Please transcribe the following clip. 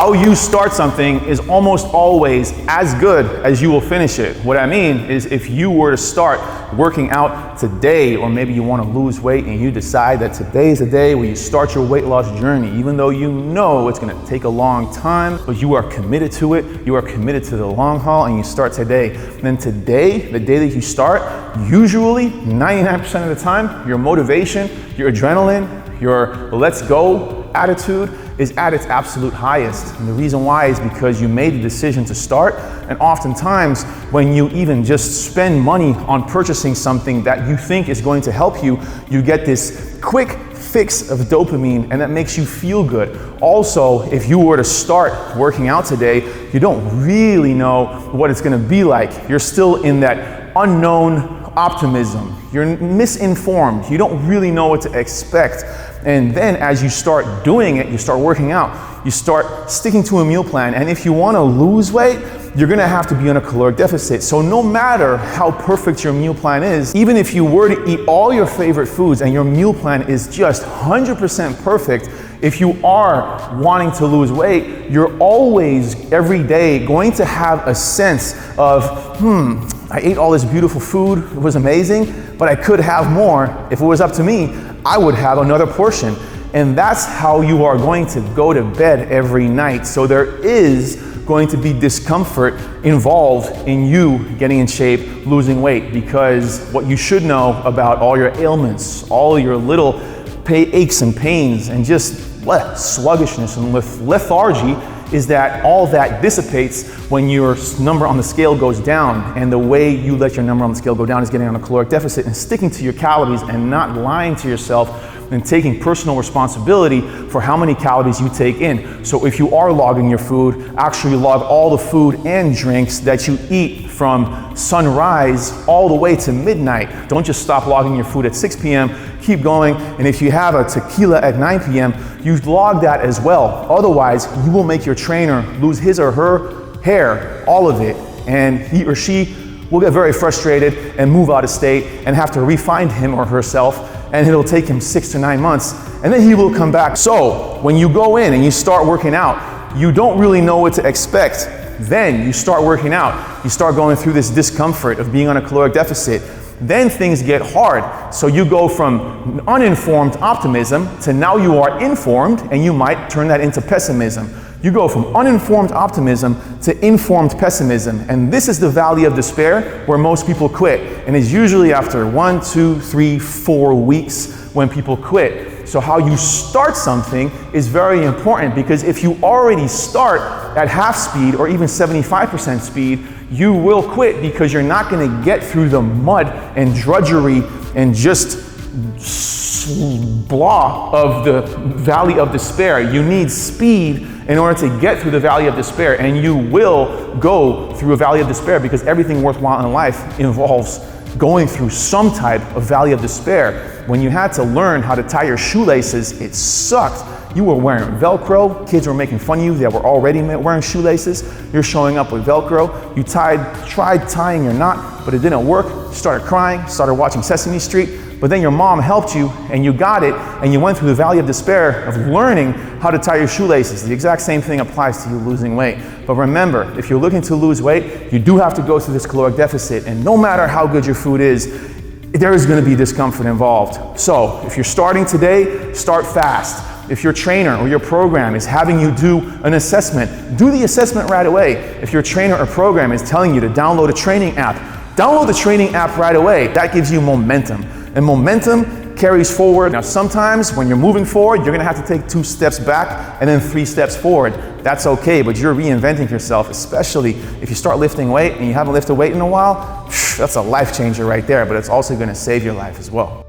how you start something is almost always as good as you will finish it. What I mean is, if you were to start working out today, or maybe you want to lose weight and you decide that today is the day where you start your weight loss journey, even though you know it's going to take a long time, but you are committed to it, you are committed to the long haul, and you start today. Then today, the day that you start, usually 99% of the time, your motivation, your adrenaline, your let's go attitude is at its absolute highest. And the reason why is because you made the decision to start. And oftentimes, when you even just spend money on purchasing something that you think is going to help you, you get this quick fix of dopamine, and that makes you feel good. Also, if you were to start working out today, you don't really know what it's going to be like. You're still in that unknown optimism. You're misinformed. You don't really know what to expect. And then as you start doing it, you start working out, you start sticking to a meal plan. And if you want to lose weight, you're going to have to be on a caloric deficit. So no matter how perfect your meal plan is, even if you were to eat all your favorite foods and your meal plan is just 100% perfect, if you are wanting to lose weight, you're always, every day, going to have a sense of, I ate all this beautiful food, it was amazing, but I could have more. If it was up to me, I would have another portion. And that's how you are going to go to bed every night. So there is going to be discomfort involved in you getting in shape, losing weight, because what you should know about all your ailments, all your little aches and pains, and just sluggishness and lethargy, is that all that dissipates when your number on the scale goes down. And the way you let your number on the scale go down is getting on a caloric deficit and sticking to your calories and not lying to yourself and taking personal responsibility for how many calories you take in. So if you are logging your food, actually log all the food and drinks that you eat from sunrise all the way to midnight. Don't just stop logging your food at 6 p.m., keep going. And if you have a tequila at 9 p.m., you log that as well. Otherwise, you will make your trainer lose his or her hair, all of it. And he or she will get very frustrated and move out of state and have to refine him or herself. And it'll take him 6 to 9 months, and then he will come back. So when you go in and you start working out, you don't really know what to expect. Then you start working out. You start going through this discomfort of being on a caloric deficit. Then things get hard. So you go from uninformed optimism to now you are informed, and you might turn that into pessimism. You go from uninformed optimism to informed pessimism. And this is the valley of despair where most people quit. And it's usually after 1, 2, 3, 4 weeks when people quit. So how you start something is very important, because if you already start at half speed or even 75% speed, you will quit, because you're not going to get through the mud and drudgery and just blah of the valley of despair. You need speed in order to get through the valley of despair, and you will go through a valley of despair, because everything worthwhile in life involves going through some type of valley of despair. When you had to learn how to tie your shoelaces, it sucked. You were wearing Velcro, kids were making fun of you that were already wearing shoelaces. You're showing up with Velcro. You tried tying your knot, but it didn't work. You started crying, started watching Sesame Street. But then your mom helped you, and you got it, and you went through the valley of despair of learning how to tie your shoelaces. The exact same thing applies to you losing weight. But remember, if you're looking to lose weight, you do have to go through this caloric deficit. And no matter how good your food is, there is going to be discomfort involved. So if you're starting today, start fast. If your trainer or your program is having you do an assessment, do the assessment right away. If your trainer or program is telling you to download a training app, download the training app right away. That gives you momentum. And momentum carries forward. Now, sometimes when you're moving forward, you're gonna have to take 2 steps back and then 3 steps forward. That's okay, but you're reinventing yourself, especially if you start lifting weight and you haven't lifted weight in a while. That's a life changer right there, but it's also gonna save your life as well.